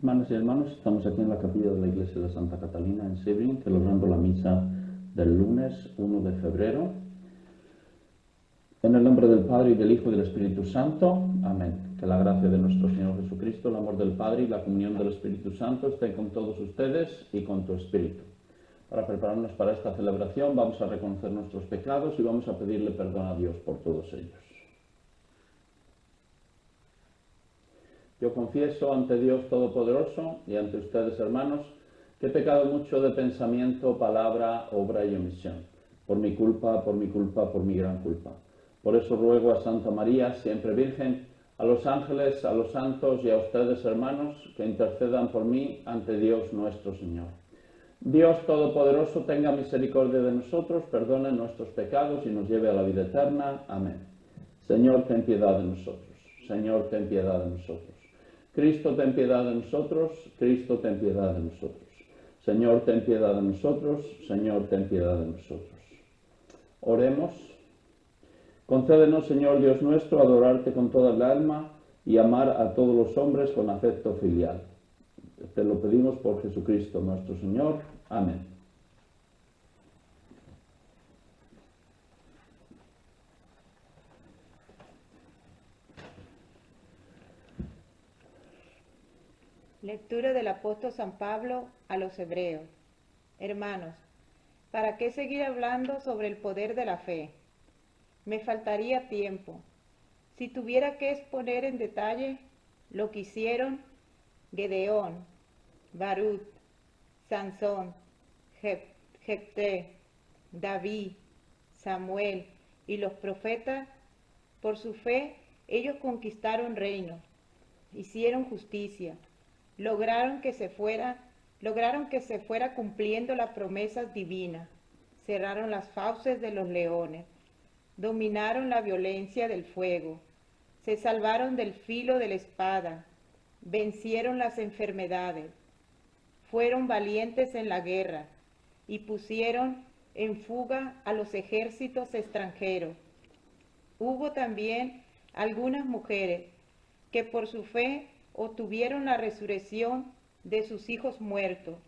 Hermanas y hermanos, estamos aquí en la capilla de la iglesia de Santa Catalina en Sebring, celebrando la misa del lunes 1 de febrero. En el nombre del Padre, y del Hijo, y del Espíritu Santo. Amén. Que la gracia de nuestro Señor Jesucristo, el amor del Padre y la comunión del Espíritu Santo estén con todos ustedes y con tu Espíritu. Para prepararnos para esta celebración vamos a reconocer nuestros pecados y vamos a pedirle perdón a Dios por todos ellos. Yo confieso ante Dios Todopoderoso y ante ustedes, hermanos, que he pecado mucho de pensamiento, palabra, obra y omisión. Por mi culpa, por mi gran culpa. Por eso ruego a Santa María, siempre Virgen, a los ángeles, a los santos y a ustedes, hermanos, que intercedan por mí ante Dios nuestro Señor. Dios Todopoderoso tenga misericordia de nosotros, perdone nuestros pecados y nos lleve a la vida eterna. Amén. Señor, ten piedad de nosotros. Señor, ten piedad de nosotros. Cristo, ten piedad de nosotros. Cristo, ten piedad de nosotros. Señor, ten piedad de nosotros. Señor, ten piedad de nosotros. Oremos. Concédenos, Señor Dios nuestro, adorarte con toda el alma y amar a todos los hombres con afecto filial. Te lo pedimos por Jesucristo nuestro Señor. Amén. Lectura del apóstol San Pablo a los Hebreos. Hermanos, ¿para qué seguir hablando sobre el poder de la fe? Me faltaría tiempo. Si tuviera que exponer en detalle lo que hicieron Gedeón, Barut, Sansón, Jefté, David, Samuel y los profetas, por su fe ellos conquistaron reinos, hicieron justicia, lograron que se fuera cumpliendo las promesas divinas, cerraron las fauces de los leones, dominaron la violencia del fuego, se salvaron del filo de la espada, vencieron las enfermedades, fueron valientes en la guerra y pusieron en fuga a los ejércitos extranjeros. Hubo también algunas mujeres que por su fe obtuvieron la resurrección de sus hijos muertos.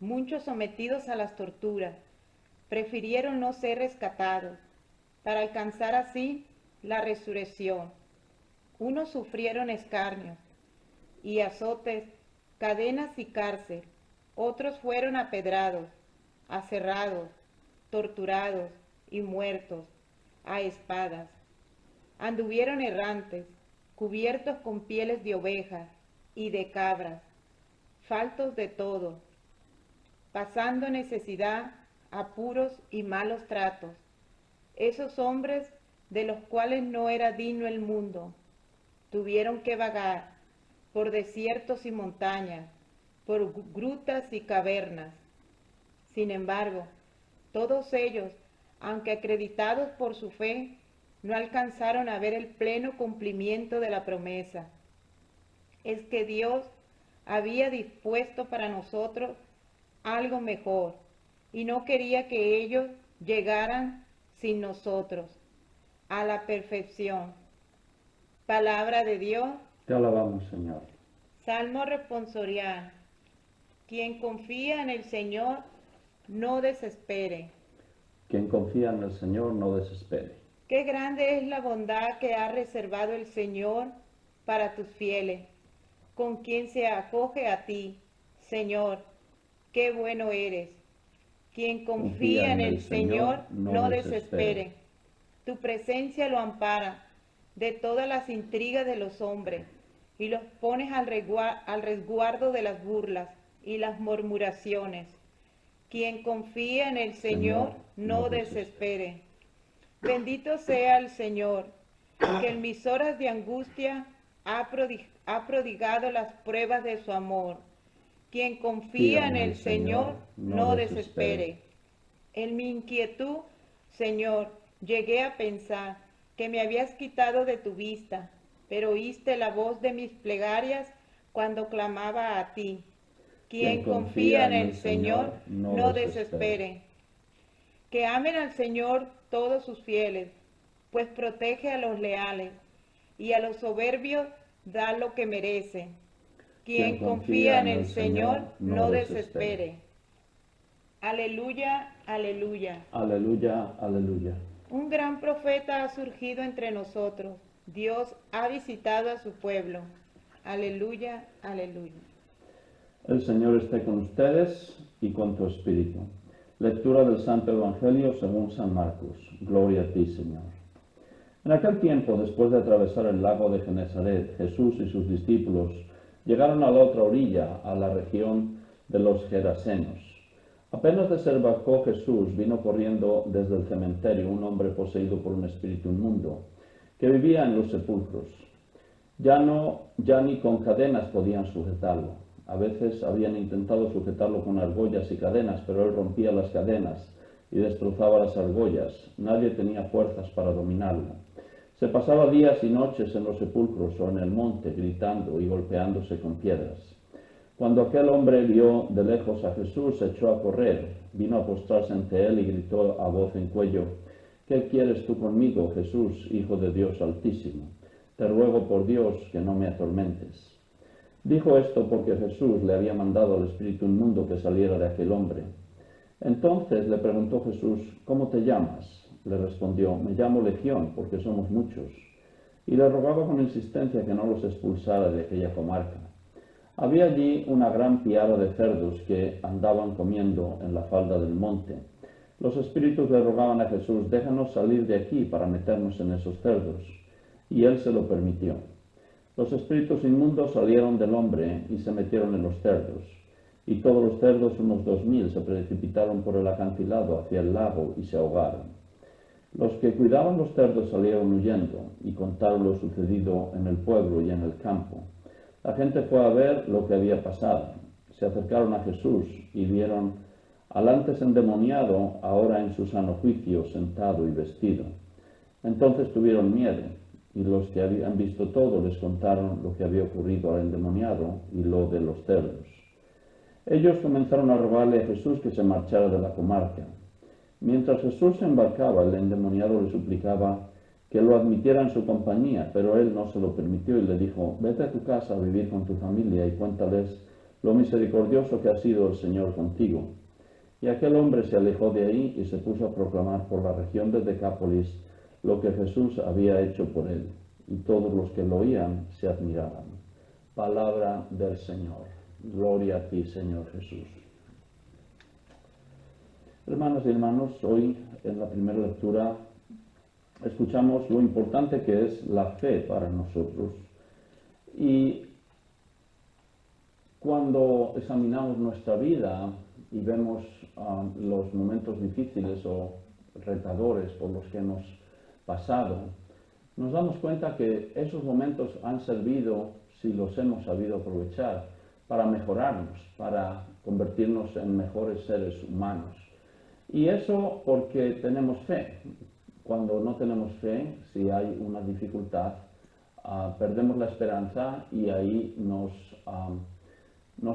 Muchos sometidos a las torturas prefirieron no ser rescatados para alcanzar así la resurrección. Unos sufrieron escarnios y azotes, cadenas y cárcel. Otros fueron apedrados, aserrados, torturados y muertos a espadas. Anduvieron errantes, cubiertos con pieles de ovejas y de cabras, faltos de todo, pasando necesidad, apuros y malos tratos. Esos hombres de los cuales no era digno el mundo, tuvieron que vagar por desiertos y montañas, por grutas y cavernas. Sin embargo, todos ellos, aunque acreditados por su fe, no alcanzaron a ver el pleno cumplimiento de la promesa. Es que Dios había dispuesto para nosotros algo mejor y no quería que ellos llegaran sin nosotros a la perfección. Palabra de Dios. Te alabamos, Señor. Salmo responsorial. Quien confía en el Señor, no desespere. Quien confía en el Señor no desespere. Qué grande es la bondad que ha reservado el Señor para tus fieles, con quien se acoge a ti, Señor. Qué bueno eres. Quien confía en el Señor no desespere. Tu presencia lo ampara de todas las intrigas de los hombres y los pones al resguardo de las burlas y las murmuraciones. Quien confía en el Señor no desespere. Bendito sea el Señor, que en mis horas de angustia ha prodigado las pruebas de su amor. Quien confía en el Señor no desespere. En mi inquietud, Señor, llegué a pensar que me habías quitado de tu vista, pero oíste la voz de mis plegarias cuando clamaba a ti. Quien confía en el Señor no desespere. Que amen al Señor todos sus fieles, pues protege a los leales y a los soberbios da lo que merecen. Quien confía en el Señor no desespere. Aleluya, aleluya. Aleluya, aleluya. Un gran profeta ha surgido entre nosotros. Dios ha visitado a su pueblo. Aleluya, aleluya. El Señor esté con ustedes y con tu espíritu. Lectura del Santo Evangelio según San Marcos. Gloria a ti, Señor. En aquel tiempo, después de atravesar el lago de Genesaret, Jesús y sus discípulos llegaron a la otra orilla, a la región de los Gerasenos. Apenas desembarcó Jesús, vino corriendo desde el cementerio un hombre poseído por un espíritu inmundo, que vivía en los sepulcros. Ya ni con cadenas podían sujetarlo. A veces habían intentado sujetarlo con argollas y cadenas, pero él rompía las cadenas y destrozaba las argollas. Nadie tenía fuerzas para dominarlo. Se pasaba días y noches en los sepulcros o en el monte, gritando y golpeándose con piedras. Cuando aquel hombre vio de lejos a Jesús, se echó a correr, vino a postrarse ante él y gritó a voz en cuello: ¿Qué quieres tú conmigo, Jesús, Hijo de Dios Altísimo? Te ruego por Dios que no me atormentes. Dijo esto porque Jesús le había mandado al espíritu inmundo que saliera de aquel hombre. Entonces le preguntó Jesús: ¿Cómo te llamas? Le respondió: Me llamo Legión, porque somos muchos. Y le rogaba con insistencia que no los expulsara de aquella comarca. Había allí una gran piara de cerdos que andaban comiendo en la falda del monte. Los espíritus le rogaban a Jesús: déjanos salir de aquí para meternos en esos cerdos. Y él se lo permitió. Los espíritus inmundos salieron del hombre y se metieron en los cerdos. Y todos los cerdos, unos 2000, se precipitaron por el acantilado hacia el lago y se ahogaron. Los que cuidaban los cerdos salieron huyendo y contaron lo sucedido en el pueblo y en el campo. La gente fue a ver lo que había pasado. Se acercaron a Jesús y vieron al antes endemoniado, ahora en su sano juicio, sentado y vestido. Entonces tuvieron miedo, y los que habían visto todo les contaron lo que había ocurrido al endemoniado y lo de los cerdos. Ellos comenzaron a rogarle a Jesús que se marchara de la comarca. Mientras Jesús se embarcaba, el endemoniado le suplicaba que lo admitiera en su compañía, pero él no se lo permitió y le dijo: vete a tu casa a vivir con tu familia y cuéntales lo misericordioso que ha sido el Señor contigo. Y aquel hombre se alejó de ahí y se puso a proclamar por la región de Decápolis lo que Jesús había hecho por él, y todos los que lo oían se admiraban. Palabra del Señor. Gloria a ti, Señor Jesús. Hermanas y hermanos, hoy en la primera lectura escuchamos lo importante que es la fe para nosotros. Y cuando examinamos nuestra vida y vemos los momentos difíciles o retadores por los que hemos pasado, nos damos cuenta que esos momentos han servido, si los hemos sabido aprovechar, para mejorarnos, para convertirnos en mejores seres humanos. Y eso porque tenemos fe. Cuando no tenemos fe, si hay una dificultad, perdemos la esperanza y ahí nos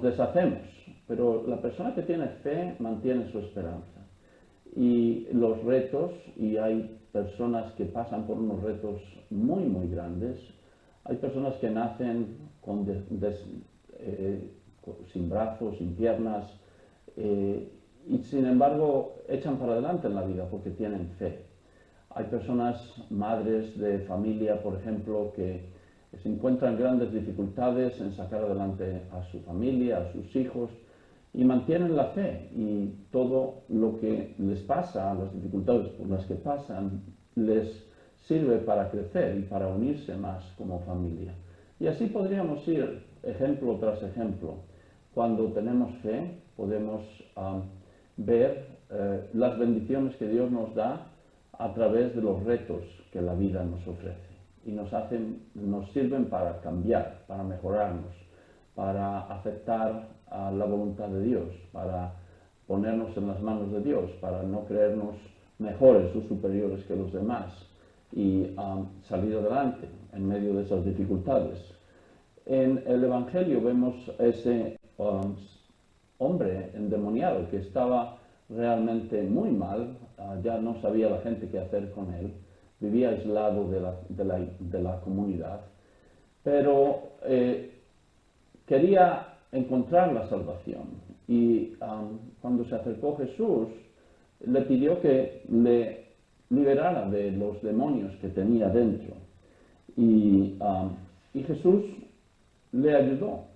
deshacemos. Pero la persona que tiene fe mantiene su esperanza. Y los retos, y hay personas que pasan por unos retos muy, muy grandes. Hay personas que nacen sin brazos, sin piernas, y sin embargo echan para adelante en la vida porque tienen fe. Hay personas, madres de familia, por ejemplo, que se encuentran grandes dificultades en sacar adelante a su familia, a sus hijos, y mantienen la fe, y todo lo que les pasa, las dificultades por las que pasan, les sirve para crecer y para unirse más como familia. Y así podríamos ir ejemplo tras ejemplo. Cuando tenemos fe podemos ver las bendiciones que Dios nos da a través de los retos que la vida nos ofrece, y nos sirven para cambiar, para mejorarnos, para aceptar la voluntad de Dios, para ponernos en las manos de Dios, para no creernos mejores o superiores que los demás y salir adelante en medio de esas dificultades. En el Evangelio vemos ese hombre endemoniado que estaba realmente muy mal, ya no sabía la gente qué hacer con él, vivía aislado de la comunidad, pero quería encontrar la salvación. Y cuando se acercó Jesús, le pidió que le liberara de los demonios que tenía dentro. Y Jesús le ayudó.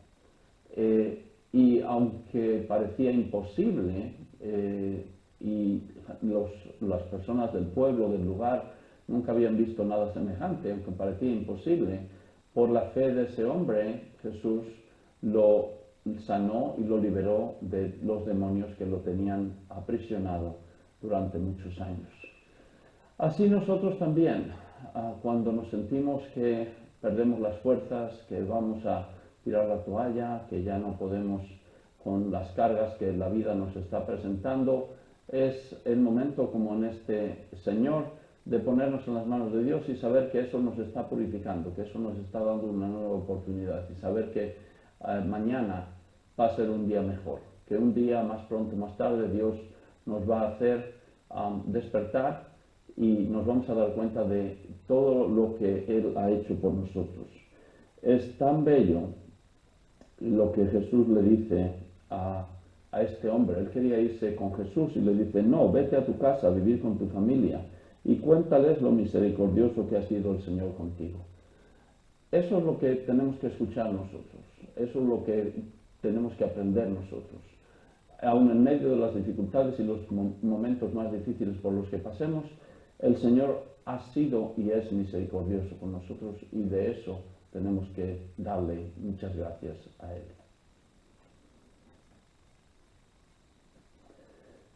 Y aunque parecía imposible, y las personas del pueblo, del lugar, nunca habían visto nada semejante, aunque parecía imposible, por la fe de ese hombre, Jesús lo sanó y lo liberó de los demonios que lo tenían aprisionado durante muchos años. Así nosotros también, cuando nos sentimos que perdemos las fuerzas, que vamos a tirar la toalla, que ya no podemos con las cargas que la vida nos está presentando, es el momento, como en este Señor, de ponernos en las manos de Dios y saber que eso nos está purificando, que eso nos está dando una nueva oportunidad y saber que mañana va a ser un día mejor, que un día más pronto, más tarde, Dios nos va a hacer despertar y nos vamos a dar cuenta de todo lo que Él ha hecho por nosotros. Es tan bello lo que Jesús le dice a este hombre. Él quería irse con Jesús y le dice: no, vete a tu casa a vivir con tu familia y cuéntales lo misericordioso que ha sido el Señor contigo. Eso es lo que tenemos que escuchar nosotros, eso es lo que tenemos que aprender nosotros. Aún en medio de las dificultades y los momentos más difíciles por los que pasemos, el Señor ha sido y es misericordioso con nosotros, y de eso tenemos que darle muchas gracias a Él.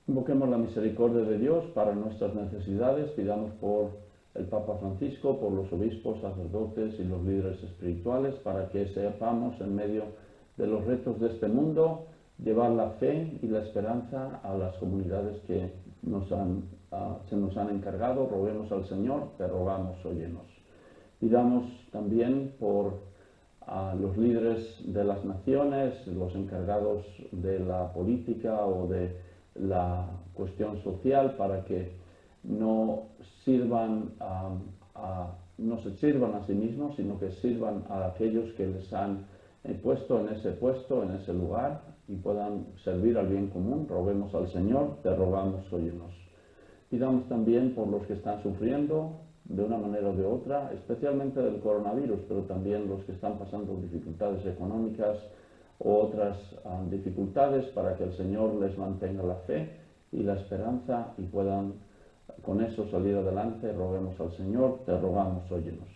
Invoquemos la misericordia de Dios para nuestras necesidades, pidamos por el Papa Francisco, por los obispos, sacerdotes y los líderes espirituales, para que sepamos en medio de los retos de este mundo llevar la fe y la esperanza a las comunidades que se nos han encargado. Roguemos al Señor, te rogamos, óyenos. Pidamos también por los líderes de las naciones, los encargados de la política o de la cuestión social, para que no se sirvan a sí mismos, sino que sirvan a aquellos que les han puesto, en ese lugar, y puedan servir al bien común. Roguemos al Señor, te rogamos, óyenos. Pidamos también por los que están sufriendo de una manera o de otra, especialmente del coronavirus, pero también los que están pasando dificultades económicas o otras dificultades, para que el Señor les mantenga la fe y la esperanza y puedan con eso salir adelante. Roguemos al Señor, te rogamos, óyenos.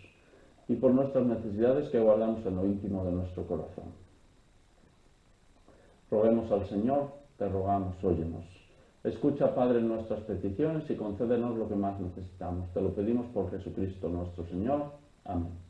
Y por nuestras necesidades que guardamos en lo íntimo de nuestro corazón. Roguemos al Señor, te rogamos, óyenos. Escucha, Padre, nuestras peticiones y concédenos lo que más necesitamos. Te lo pedimos por Jesucristo nuestro Señor. Amén.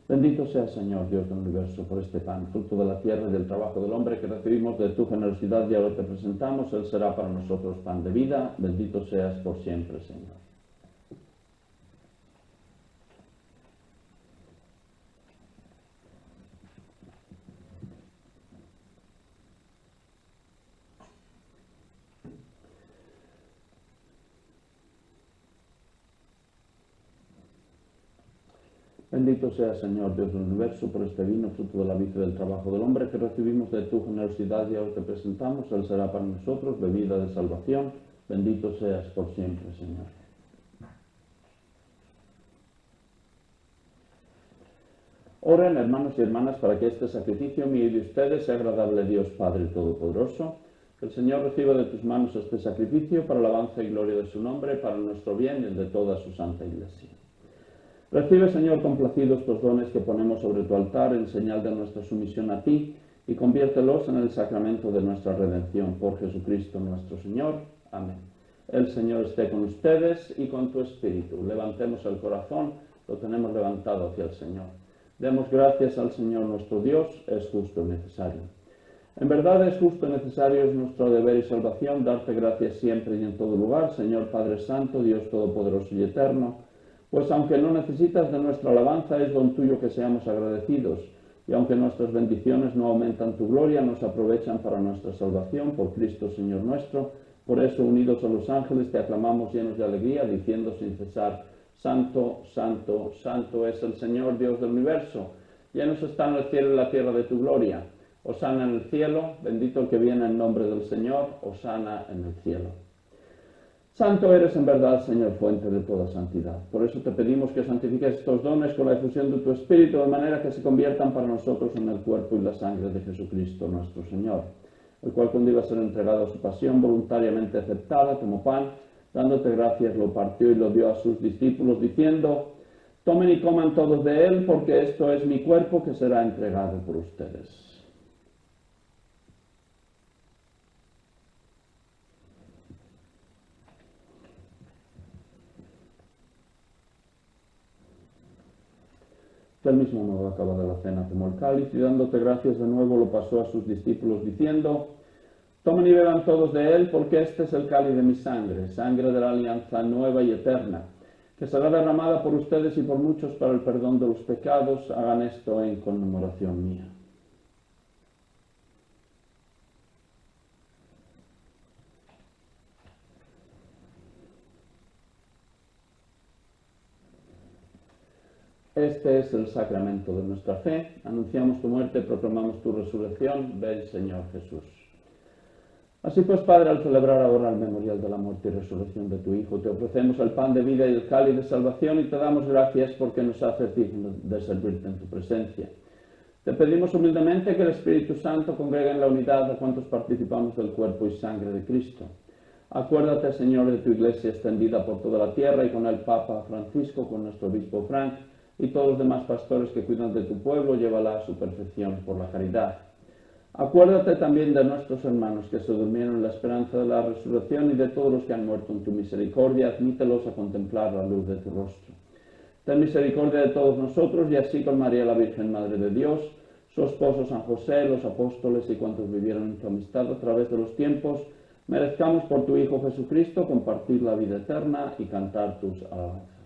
Bendito sea, Señor, Dios del universo, por este pan, fruto de la tierra y del trabajo del hombre, que recibimos de tu generosidad y ahora te presentamos. Él será para nosotros pan de vida. Bendito seas por siempre, Señor. Bendito sea, Señor, Dios del universo, por este vino, fruto de la vid y del trabajo del hombre, que recibimos de tu generosidad y ahora te presentamos. Él será para nosotros bebida de salvación. Bendito seas por siempre, Señor. Oren, hermanos y hermanas, para que este sacrificio mío y de ustedes sea agradable a Dios Padre Todopoderoso. Que el Señor reciba de tus manos este sacrificio para alabanza y gloria de su nombre, para nuestro bien y el de toda su santa Iglesia. Recibe, Señor, complacido estos dones que ponemos sobre tu altar en señal de nuestra sumisión a ti, y conviértelos en el sacramento de nuestra redención. Por Jesucristo nuestro Señor. Amén. El Señor esté con ustedes y con tu espíritu. Levantemos el corazón, lo tenemos levantado hacia el Señor. Demos gracias al Señor nuestro Dios, es justo y necesario. En verdad es justo y necesario, es nuestro deber y salvación, darte gracias siempre y en todo lugar, Señor Padre Santo, Dios Todopoderoso y Eterno, pues aunque no necesitas de nuestra alabanza, es don tuyo que seamos agradecidos, y aunque nuestras bendiciones no aumentan tu gloria, nos aprovechan para nuestra salvación, por Cristo Señor nuestro, Por eso, unidos a los ángeles, te aclamamos llenos de alegría, diciendo sin cesar, Santo, Santo, Santo es el Señor Dios del universo. Llenos están el cielo y la tierra de tu gloria. Hosana en el cielo, bendito el que viene en nombre del Señor, hosana en el cielo. Santo eres en verdad, Señor, fuente de toda santidad. Por eso te pedimos que santifiques estos dones con la efusión de tu Espíritu, de manera que se conviertan para nosotros en el cuerpo y la sangre de Jesucristo nuestro Señor, el cual cuando iba a ser entregado a su pasión voluntariamente aceptada como pan, dándote gracias, lo partió y lo dio a sus discípulos, diciendo, tomen y coman todos de él, porque esto es mi cuerpo que será entregado por ustedes. Del mismo modo, acabada la cena, tomó el cáliz y dándote gracias de nuevo lo pasó a sus discípulos, diciendo, tomen y beban todos de él, porque este es el cáliz de mi sangre, sangre de la alianza nueva y eterna, que será derramada por ustedes y por muchos para el perdón de los pecados. Hagan esto en conmemoración mía. Este es el sacramento de nuestra fe. Anunciamos tu muerte, proclamamos tu resurrección. Ven, Señor Jesús. Así pues, Padre, al celebrar ahora el memorial de la muerte y resurrección de tu Hijo, te ofrecemos el pan de vida y el cáliz de salvación y te damos gracias porque nos haces dignos de servirte en tu presencia. Te pedimos humildemente que el Espíritu Santo congregue en la unidad a cuantos participamos del cuerpo y sangre de Cristo. Acuérdate, Señor, de tu Iglesia extendida por toda la tierra y con el Papa Francisco, con nuestro obispo Frank y todos los demás pastores que cuidan de tu pueblo, llévala a su perfección por la caridad. Acuérdate también de nuestros hermanos que se durmieron en la esperanza de la resurrección y de todos los que han muerto en tu misericordia. Admítelos a contemplar la luz de tu rostro. Ten misericordia de todos nosotros y así con María la Virgen, Madre de Dios, su esposo San José, los apóstoles y cuantos vivieron en tu amistad a través de los tiempos, merezcamos por tu Hijo Jesucristo compartir la vida eterna y cantar tus alabanzas.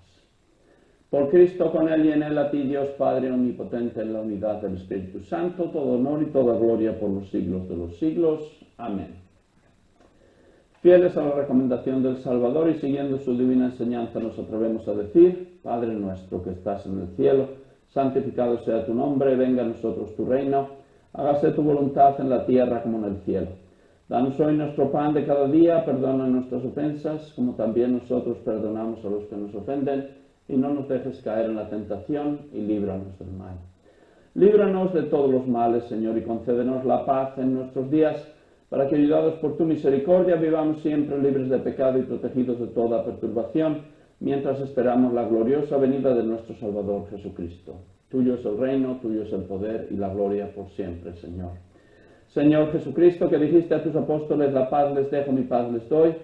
Por Cristo, con Él y en Él, a ti, Dios Padre omnipotente, en la unidad del Espíritu Santo, todo honor y toda gloria por los siglos de los siglos. Amén. Fieles a la recomendación del Salvador y siguiendo su divina enseñanza, nos atrevemos a decir, Padre nuestro que estás en el cielo, santificado sea tu nombre, venga a nosotros tu reino, hágase tu voluntad en la tierra como en el cielo. Danos hoy nuestro pan de cada día, perdona nuestras ofensas, como también nosotros perdonamos a los que nos ofenden, y no nos dejes caer en la tentación, y líbranos del mal. Líbranos de todos los males, Señor, y concédenos la paz en nuestros días, para que, ayudados por tu misericordia, vivamos siempre libres de pecado y protegidos de toda perturbación, mientras esperamos la gloriosa venida de nuestro Salvador Jesucristo. Tuyo es el reino, tuyo es el poder y la gloria por siempre, Señor. Señor Jesucristo, que dijiste a tus apóstoles, la paz les dejo, mi paz les doy,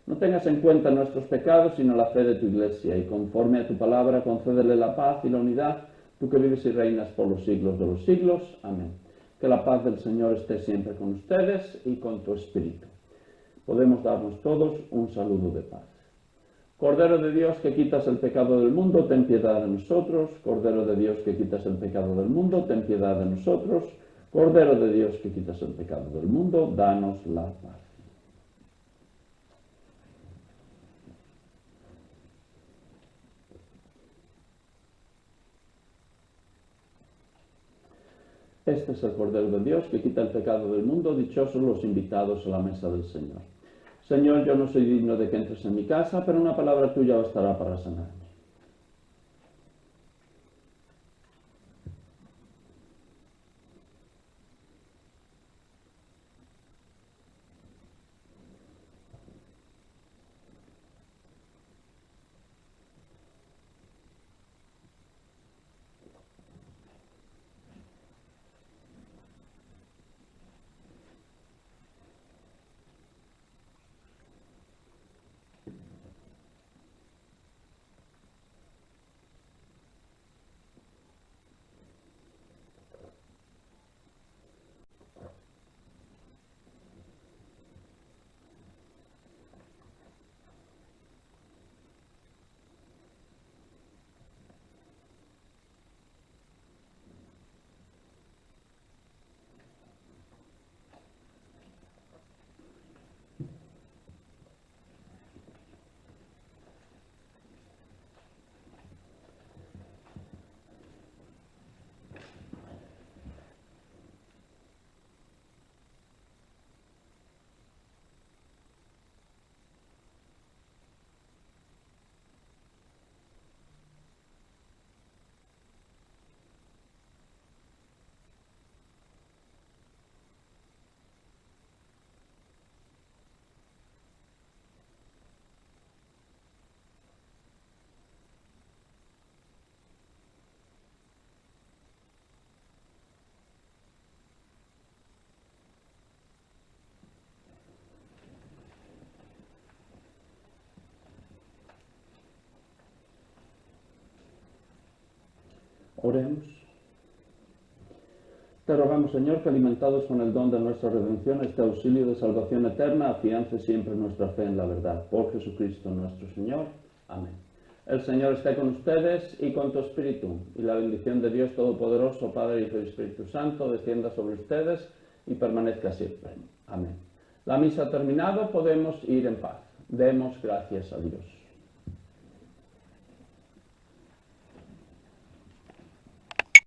no tengas en cuenta nuestros pecados, sino la fe de tu Iglesia, y conforme a tu palabra concédele la paz y la unidad, tú que vives y reinas por los siglos de los siglos. Amén. Que la paz del Señor esté siempre con ustedes y con tu espíritu. Podemos darnos todos un saludo de paz. Cordero de Dios, que quitas el pecado del mundo, ten piedad de nosotros. Cordero de Dios, que quitas el pecado del mundo, ten piedad de nosotros. Cordero de Dios, que quitas el pecado del mundo, danos la paz. Este es el Cordero de Dios que quita el pecado del mundo. Dichosos los invitados a la mesa del Señor. Señor, yo no soy digno de que entres en mi casa, pero una palabra tuya bastará para sanarme. Oremos. Te rogamos, Señor, que alimentados con el don de nuestra redención, este auxilio de salvación eterna, afiance siempre nuestra fe en la verdad. Por Jesucristo nuestro Señor. Amén. El Señor esté con ustedes y con tu espíritu, y la bendición de Dios Todopoderoso, Padre, Hijo y Espíritu Santo, descienda sobre ustedes y permanezca siempre. Amén. La misa ha terminado, podemos ir en paz. Demos gracias a Dios.